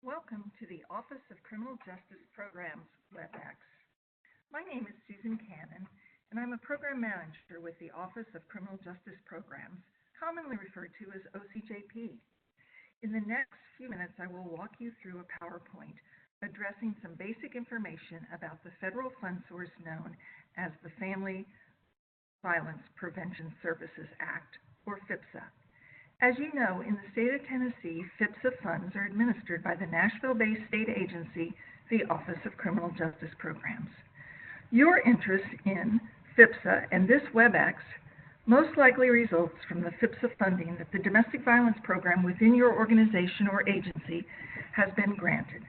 Welcome to the Office of Criminal Justice Programs WebEx. My name is Susan Cannon, and I'm a Program Manager with the Office of Criminal Justice Programs, commonly referred to as Ocjp. In the next few minutes, I will walk you through a PowerPoint addressing some basic information about the federal fund source known as the Family Violence Prevention Services Act, or FVPSA. As you know, in the state of Tennessee, FVPSA funds are administered by the Nashville-based state agency, the Office of Criminal Justice Programs. Your interest in FVPSA and this WebEx most likely results from the FVPSA funding that the domestic violence program within your organization or agency has been granted.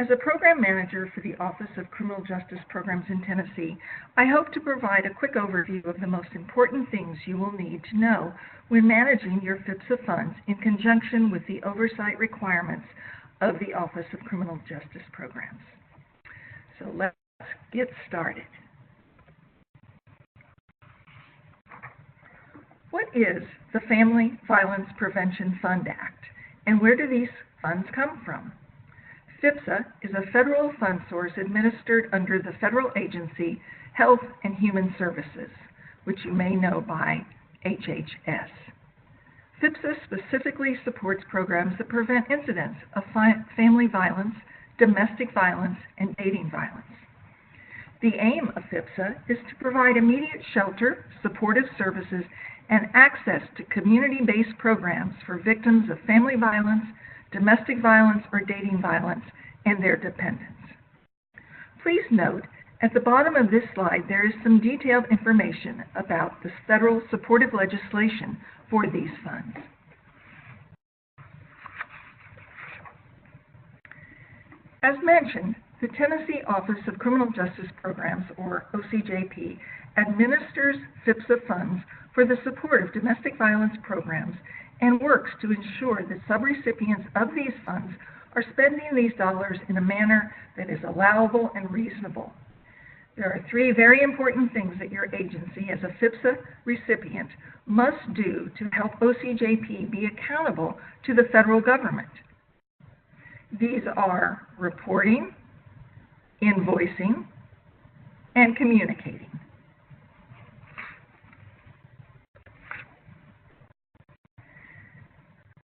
As a program manager for the Office of Criminal Justice Programs in Tennessee, I hope to provide a quick overview of the most important things you will need to know when managing your FVPSA funds in conjunction with the oversight requirements of the Office of Criminal Justice Programs. So let's get started. What is the Family Violence Prevention Fund Act, and where do these funds come from? FVPSA is a federal fund source administered under the federal agency Health and Human Services, which you may know by HHS. FVPSA specifically supports programs that prevent incidents of family violence, domestic violence, and dating violence. The aim of FVPSA is to provide immediate shelter, supportive services, and access to community-based programs for victims of family violence, domestic violence, or dating violence, and their dependents. Please note, at the bottom of this slide, there is some detailed information about the federal supportive legislation for these funds. As mentioned, the Tennessee Office of Criminal Justice Programs, or OCJP, administers FVPSA funds for the support of domestic violence programs and works to ensure that subrecipients of these funds are spending these dollars in a manner that is allowable and reasonable. There are three very important things that your agency, as a FVPSA recipient, must do to help OCJP be accountable to the federal government. These are reporting, invoicing, and communicating.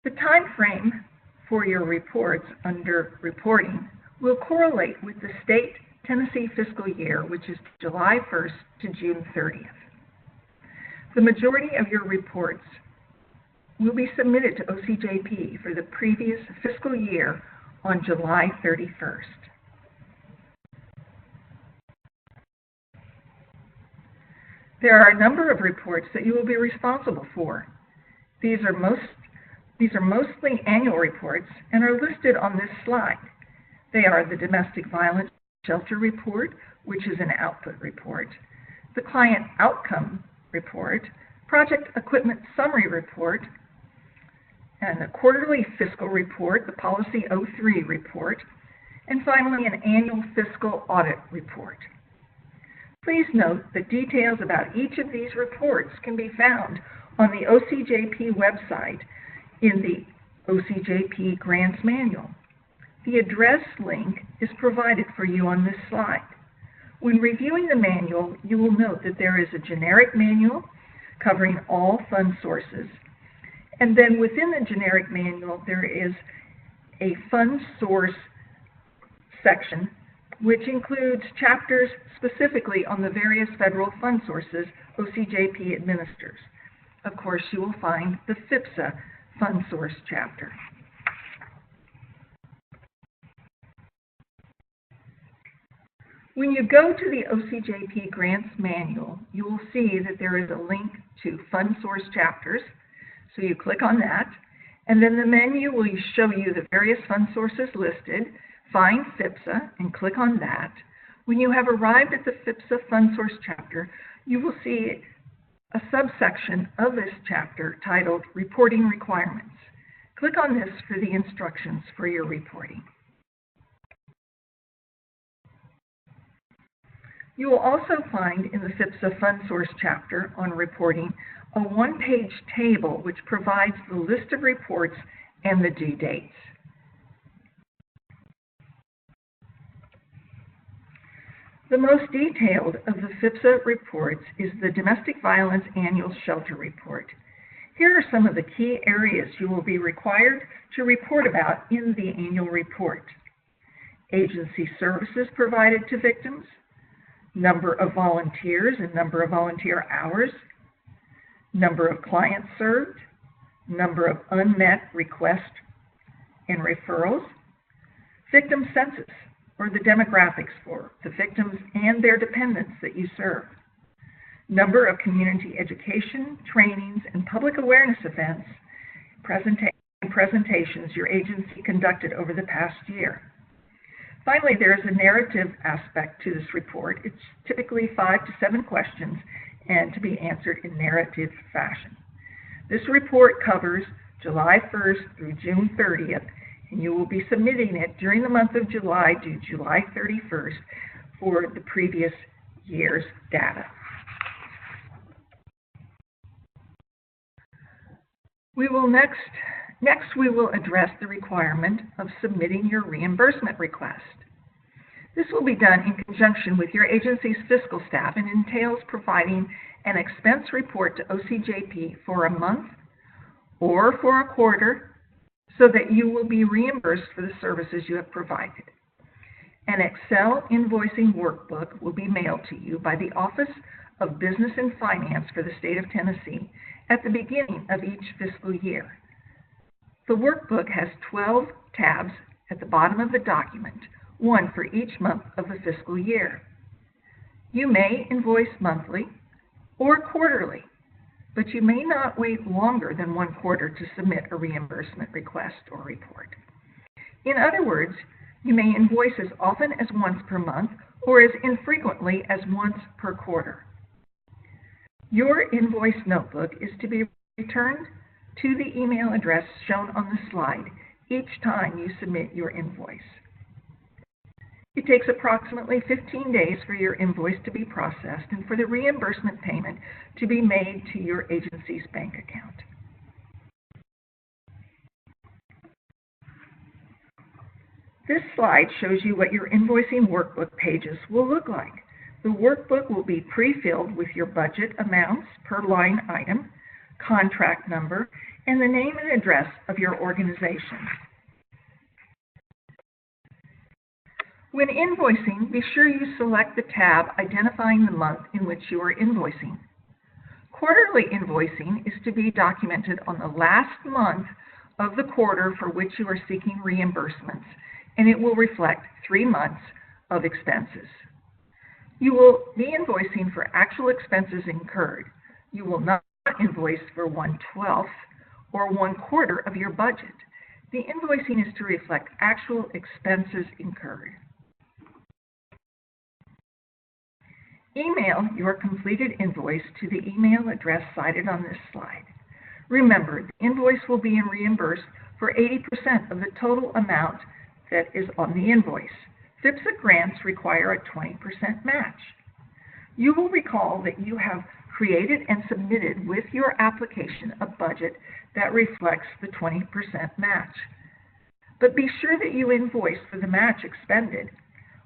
The time frame for your reports under reporting will correlate with the state Tennessee fiscal year, which is July 1st to June 30th. The majority of your reports will be submitted to OCJP for the previous fiscal year on July 31st. There are a number of reports that you will be responsible for. These are mostly annual reports and are listed on this slide. They are the Domestic Violence Shelter Report, which is an output report, the Client Outcome Report, Project Equipment Summary Report, and a quarterly fiscal report, the Policy 03 report, and finally an annual fiscal audit report. Please note that details about each of these reports can be found on the OCJP website in the OCJP Grants Manual. The address link is provided for you on this slide. When reviewing the manual, you will note that there is a generic manual covering all fund sources, and then within the generic manual there is a fund source section which includes chapters specifically on the various federal fund sources OCJP administers. Of course, you will find the FVPSA Fund Source chapter. When you go to the OCJP Grants Manual, you will see that there is a link to Fund Source chapters. So you click on that, and then the menu will show you the various fund sources listed. Find FVPSA and click on that. When you have arrived at the FVPSA Fund Source chapter, you will see a subsection of this chapter titled Reporting Requirements. Click on this for the instructions for your reporting. You will also find in the FVPSA Fund Source chapter on reporting a one-page table which provides the list of reports and the due dates. The most detailed of the FIPSA reports is the Domestic Violence Annual Shelter Report. Here are some of the key areas you will be required to report about in the annual report. Agency services provided to victims, number of volunteers and number of volunteer hours, number of clients served, number of unmet requests and referrals, victim census, or the demographics for the victims and their dependents that you serve, number of community education, trainings, and public awareness events, presentations your agency conducted over the past year. Finally, there is a narrative aspect to this report. It's typically 5 to 7 questions and to be answered in narrative fashion. This report covers July 1st through June 30th, and you will be submitting it during the month of July to July 31st for the previous year's data. We will next we will address the requirement of submitting your reimbursement request. This will be done in conjunction with your agency's fiscal staff and entails providing an expense report to Ocjp for a month or for a quarter so that you will be reimbursed for the services you have provided. An Excel invoicing workbook will be mailed to you by the Office of Business and Finance for the state of Tennessee at the beginning of each fiscal year. The workbook has 12 tabs at the bottom of the document, one for each month of the fiscal year. You may invoice monthly or quarterly, but you may not wait longer than 1 quarter to submit a reimbursement request or report. In other words, you may invoice as often as once per month or as infrequently as once per quarter. Your invoice notebook is to be returned to the email address shown on the slide each time you submit your invoice. It takes approximately 15 days for your invoice to be processed and for the reimbursement payment to be made to your agency's bank account. This slide shows you what your invoicing workbook pages will look like. The workbook will be pre-filled with your budget amounts per line item, contract number, and the name and address of your organization. When invoicing, be sure you select the tab identifying the month in which you are invoicing. Quarterly invoicing is to be documented on the last month of the quarter for which you are seeking reimbursements, and it will reflect 3 months of expenses. You will be invoicing for actual expenses incurred. You will not invoice for 1/12 or 1/4 of your budget. The invoicing is to reflect actual expenses incurred. Email your completed invoice to the email address cited on this slide. Remember, the invoice will be reimbursed for 80% of the total amount that is on the invoice. FIPSA grants require a 20% match. You will recall that you have created and submitted with your application a budget that reflects the 20% match. But be sure that you invoice for the match expended,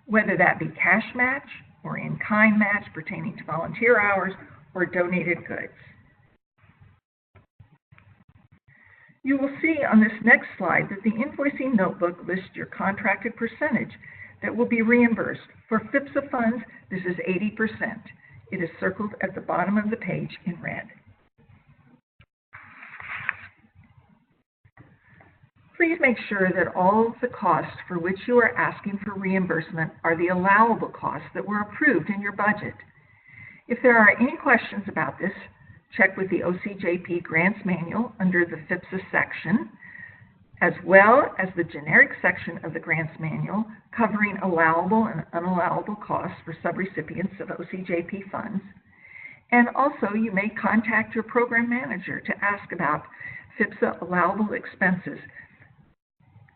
whether that be cash match or in-kind match pertaining to volunteer hours or donated goods. You will see on this next slide that the invoicing notebook lists your contracted percentage that will be reimbursed. For FIPSA funds, this is 80%. It is circled at the bottom of the page in red. Please make sure that all of the costs for which you are asking for reimbursement are the allowable costs that were approved in your budget. If there are any questions about this, check with the Ocjp Grants Manual under the FIPSA section, as well as the generic section of the Grants Manual covering allowable and unallowable costs for subrecipients of Ocjp funds. And also, you may contact your program manager to ask about FIPSA allowable expenses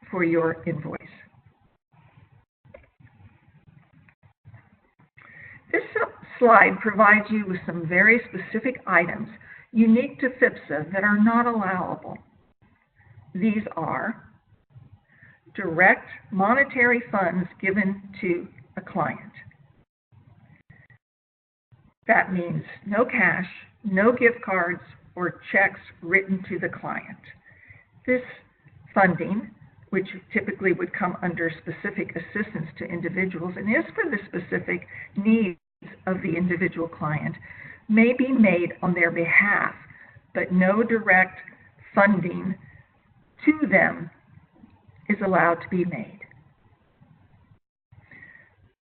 for your invoice. This slide provides you with some very specific items unique to FIPSA that are not allowable. These are direct monetary funds given to a client, That means no cash, no gift cards, or checks written to the client. This funding, which typically would come under specific assistance to individuals and is for the specific needs of the individual client, may be made on their behalf, but no direct funding to them is allowed to be made.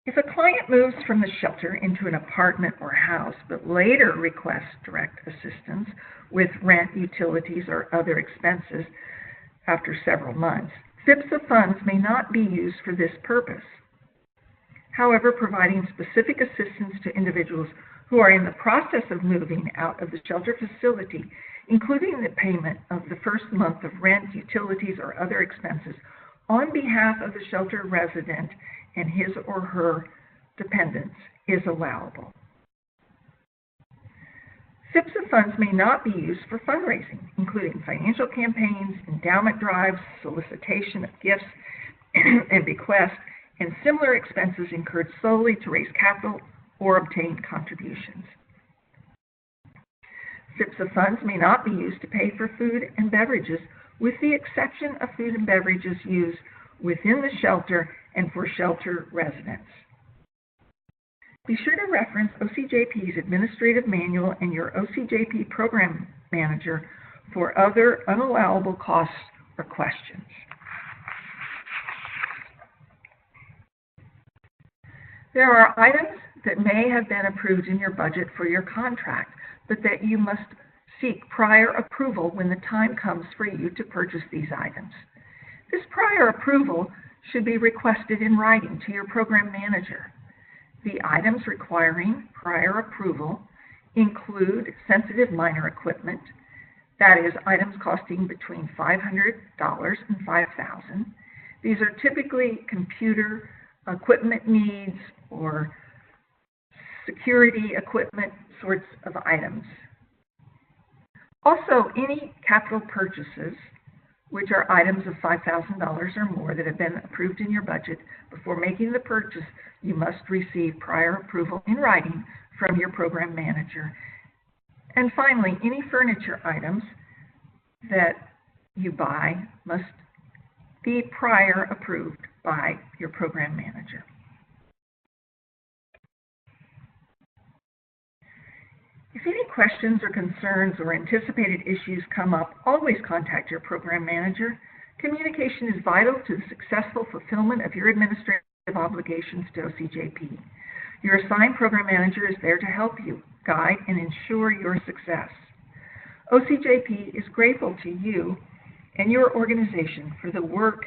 If a client moves from the shelter into an apartment or house, but later requests direct assistance with rent, utilities, or other expenses after several months, FIPSA funds may not be used for this purpose. However, providing specific assistance to individuals who are in the process of moving out of the shelter facility, including the payment of the first month of rent, utilities, or other expenses on behalf of the shelter resident and his or her dependents, is allowable. FIPSA funds may not be used for fundraising, including financial campaigns, endowment drives, solicitation of gifts and bequests, and similar expenses incurred solely to raise capital or obtain contributions. FIPSA funds may not be used to pay for food and beverages, with the exception of food and beverages used within the shelter and for shelter residents. Be sure to reference Ocjp's Administrative Manual and your Ocjp Program Manager for other unallowable costs or questions. There are items that may have been approved in your budget for your contract, but that you must seek prior approval when the time comes for you to purchase these items. This prior approval should be requested in writing to your program manager. The items requiring prior approval include sensitive minor equipment, that is, items costing between $500 and $5,000. These are typically computer equipment needs or security equipment sorts of items. Also, any capital purchases, which are items of $5,000 or more that have been approved in your budget. Before making the purchase, you must receive prior approval in writing from your program manager. And finally, any furniture items that you buy must be prior approved by your program manager. If any questions or concerns or anticipated issues come up, always contact your program manager. Communication is vital to the successful fulfillment of your administrative obligations to Ocjp. Your assigned program manager is there to help you, guide, and ensure your success. Ocjp is grateful to you and your organization for the work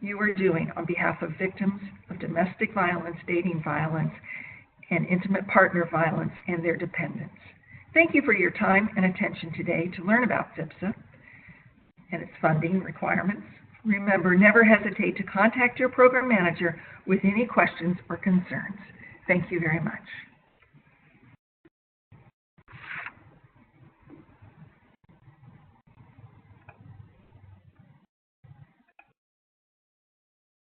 you are doing on behalf of victims of domestic violence, dating violence, and intimate partner violence and their dependents. Thank you for your time and attention today to learn about FIPSA and its funding requirements. Remember, never hesitate to contact your program manager with any questions or concerns. Thank you very much.